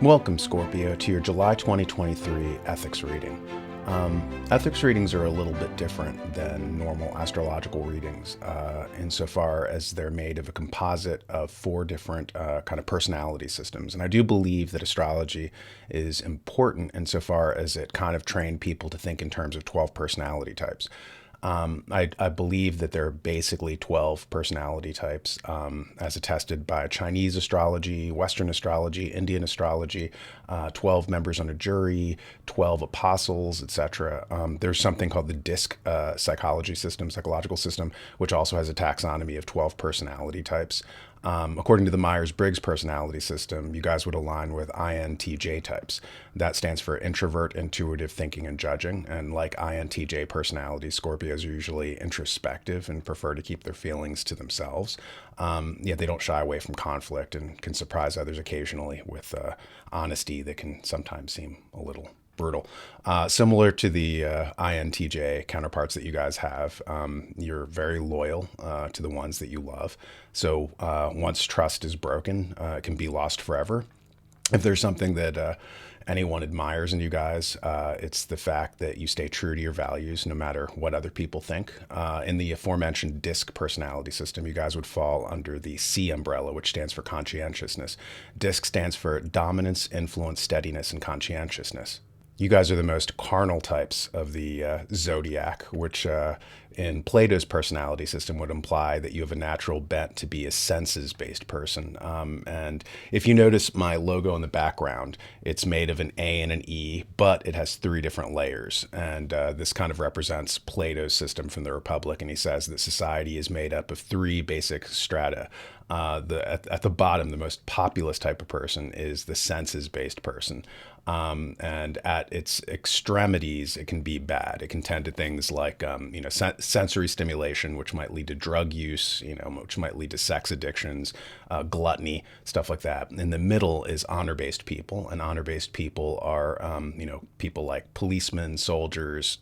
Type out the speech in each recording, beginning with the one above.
Welcome, Scorpio, to your July 2023 ethics reading. Ethics readings are a little bit different than normal astrological readings insofar as they're made of a composite of four different kind of personality systems. And I do believe that astrology is important insofar as it kind of trained people to think in terms of 12 personality types. I believe that there are basically 12 personality types, as attested by Chinese astrology, Western astrology, Indian astrology, 12 members on a jury, 12 apostles, etc. There's something called the DISC psychological system, which also has a taxonomy of 12 personality types. According to the Myers-Briggs personality system, you guys would align with INTJ types. That stands for introvert, intuitive, thinking, and judging. And like INTJ personalities, Scorpios are usually introspective and prefer to keep their feelings to themselves. Yet they don't shy away from conflict and can surprise others occasionally with honesty that can sometimes seem a little brutal. Similar to the INTJ counterparts that you guys have, you're very loyal to the ones that you love. So once trust is broken, it can be lost forever. If there's something that anyone admires in you guys, it's the fact that you stay true to your values no matter what other people think. In the aforementioned DISC personality system, you guys would fall under the C umbrella, which stands for conscientiousness. DISC stands for dominance, influence, steadiness, and conscientiousness. You guys are the most carnal types of the zodiac, which in Plato's personality system would imply that you have a natural bent to be a senses-based person. And if you notice my logo in the background, it's made of an A and an E, but it has three different layers. And this kind of represents Plato's system from the Republic. And he says that society is made up of three basic strata. At the bottom, the most populous type of person is the senses-based person. And at its extremities, it can be bad. It can tend to things like, sensory stimulation, which might lead to drug use, which might lead to sex addictions, gluttony, stuff like that. In the middle is honor-based people, and honor-based people are, people like policemen, soldiers,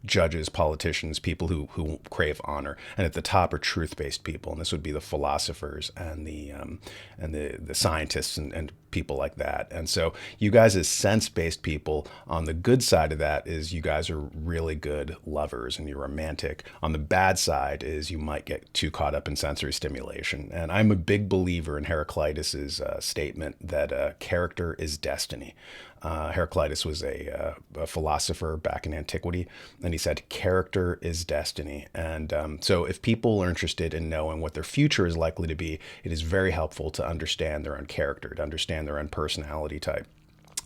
judges, politicians, people who crave honor. And at the top are truth-based people, and this would be the philosophers and the scientists and people like that. And so you guys as sense-based people, on the good side of that is you guys are really good lovers and you're romantic. On the bad side is you might get too caught up in sensory stimulation. And I'm a big believer in Heraclitus's statement that character is destiny. Heraclitus was a philosopher back in antiquity, and he said character is destiny. And so if people are interested in knowing what their future is likely to be, it is very helpful to understand their own character, to understand their own personality type.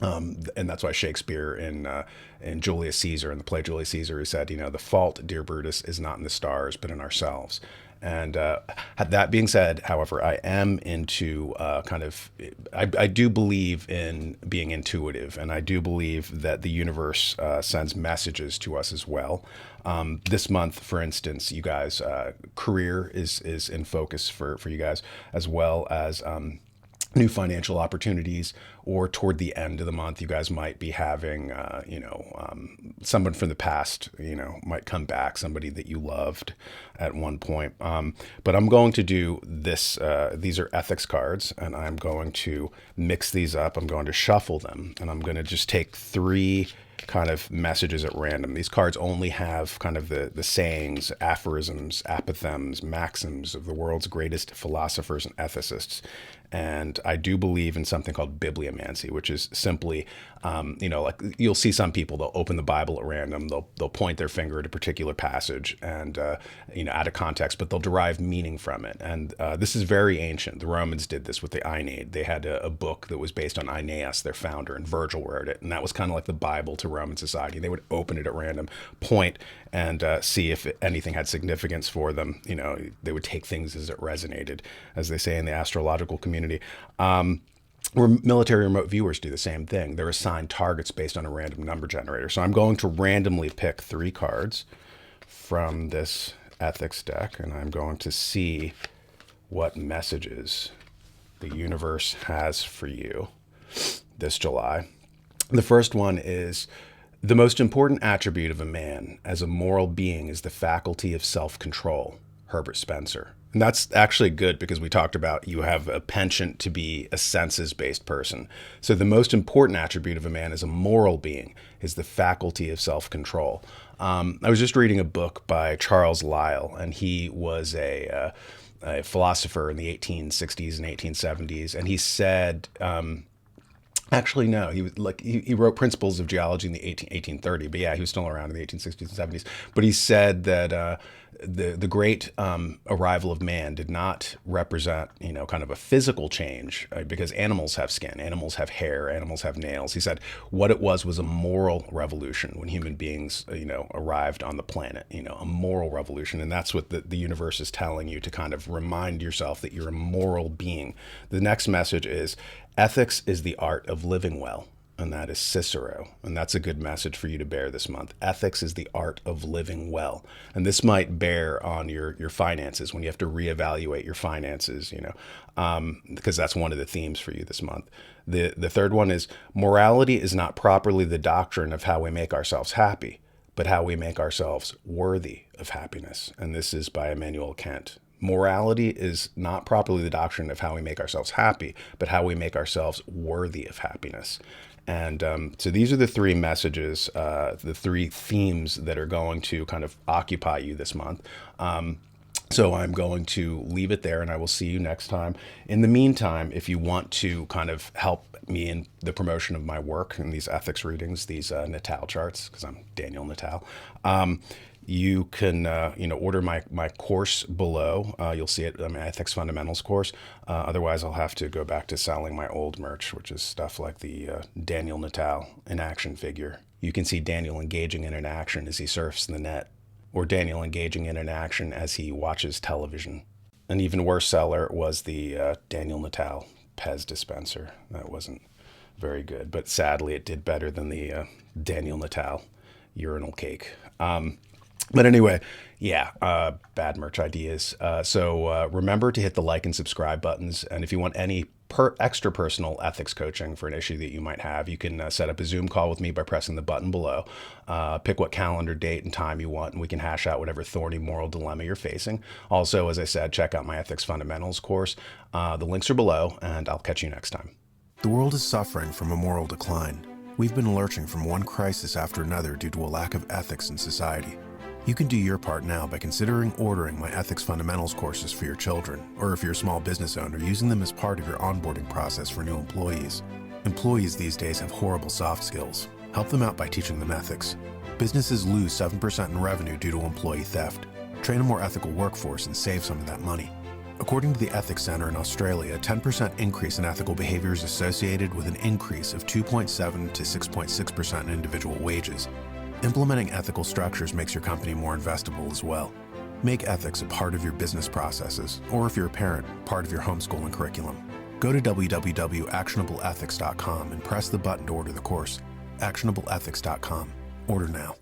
And that's why Shakespeare in Julius Caesar, in the play Julius Caesar, he said, the fault, dear Brutus, is not in the stars, but in ourselves. And that being said, however, I am into I do believe in being intuitive, and I do believe that the universe sends messages to us as well. This month, for instance, you guys, career is in focus for you guys, as well as new financial opportunities, or toward the end of the month, you guys might be having, someone from the past, might come back, somebody that you loved at one point. But I'm going to do this. These are ethics cards, and I'm going to mix these up. I'm going to shuffle them, and I'm going to just take three kind of messages at random. These cards only have kind of the sayings, aphorisms, apothegms, maxims of the world's greatest philosophers and ethicists. And I do believe in something called bibliomancy, which is simply, like you'll see some people, they'll open the Bible at random, they'll point their finger at a particular passage and, out of context, but they'll derive meaning from it. And this is very ancient. The Romans did this with the Aeneid. They had a book that was based on Aeneas, their founder, and Virgil wrote it. And that was kind of like the Bible to Roman society. They would open it at random, point, and see if anything had significance for them. They would take things as it resonated, as they say in the astrological community. Where military remote viewers do the same thing. They're assigned targets based on a random number generator. So I'm going to randomly pick three cards from this ethics deck, and I'm going to see what messages the universe has for you this July. The first one is: the most important attribute of a man as a moral being is the faculty of self-control. Herbert Spencer. And that's actually good because we talked about you have a penchant to be a senses-based person. So the most important attribute of a man as a moral being is the faculty of self-control. I was just reading a book by Charles Lyell, and he was a philosopher in the 1860s and 1870s, and he said, actually, no. He was like he wrote Principles of Geology in the 1830, but yeah, he was still around in the 1860s and 70s. But he said that the great arrival of man did not represent, kind of a physical change, because animals have skin, animals have hair, animals have nails. He said what it was a moral revolution when human beings, arrived on the planet, a moral revolution. And that's what the universe is telling you, to kind of remind yourself that you're a moral being. The next message is ethics is the art of living well. And that is Cicero. And that's a good message for you to bear this month. Ethics is the art of living well. And this might bear on your finances when you have to reevaluate your finances, because that's one of the themes for you this month. The third one is morality is not properly the doctrine of how we make ourselves happy, but how we make ourselves worthy of happiness. And this is by Immanuel Kant. Morality is not properly the doctrine of how we make ourselves happy, but how we make ourselves worthy of happiness. And so these are the three messages, the three themes that are going to kind of occupy you this month. So I'm going to leave it there, and I will see you next time. In the meantime, if you want to kind of help me in the promotion of my work in these ethics readings, these Natal charts, because I'm Daniel Natal, you can, order my course below. You'll see it, my Ethics Fundamentals course. Otherwise, I'll have to go back to selling my old merch, which is stuff like the Daniel Natal in action figure. You can see Daniel engaging in an action as he surfs the net, or Daniel engaging in an action as he watches television. An even worse seller was the Daniel Natal Pez dispenser. That wasn't very good, but sadly, it did better than the Daniel Natal urinal cake. But anyway, yeah, bad merch ideas. So remember to hit the like and subscribe buttons. And if you want any extra personal ethics coaching for an issue that you might have, you can set up a Zoom call with me by pressing the button below. Pick what calendar date and time you want, and we can hash out whatever thorny moral dilemma you're facing. Also, as I said, check out my Ethics Fundamentals course. The links are below, and I'll catch you next time. The world is suffering from a moral decline. We've been lurching from one crisis after another due to a lack of ethics in society. You can do your part now by considering ordering my Ethics Fundamentals courses for your children, or if you're a small business owner, using them as part of your onboarding process for new employees. Employees these days have horrible soft skills. Help them out by teaching them ethics. Businesses lose 7% in revenue due to employee theft. Train a more ethical workforce and save some of that money. According to the Ethics Center in Australia, a 10% increase in ethical behavior is associated with an increase of 2.7 to 6.6% in individual wages. Implementing ethical structures makes your company more investable as well. Make ethics a part of your business processes, or if you're a parent, part of your homeschooling curriculum. Go to www.actionableethics.com and press the button to order the course. Actionableethics.com. Order now.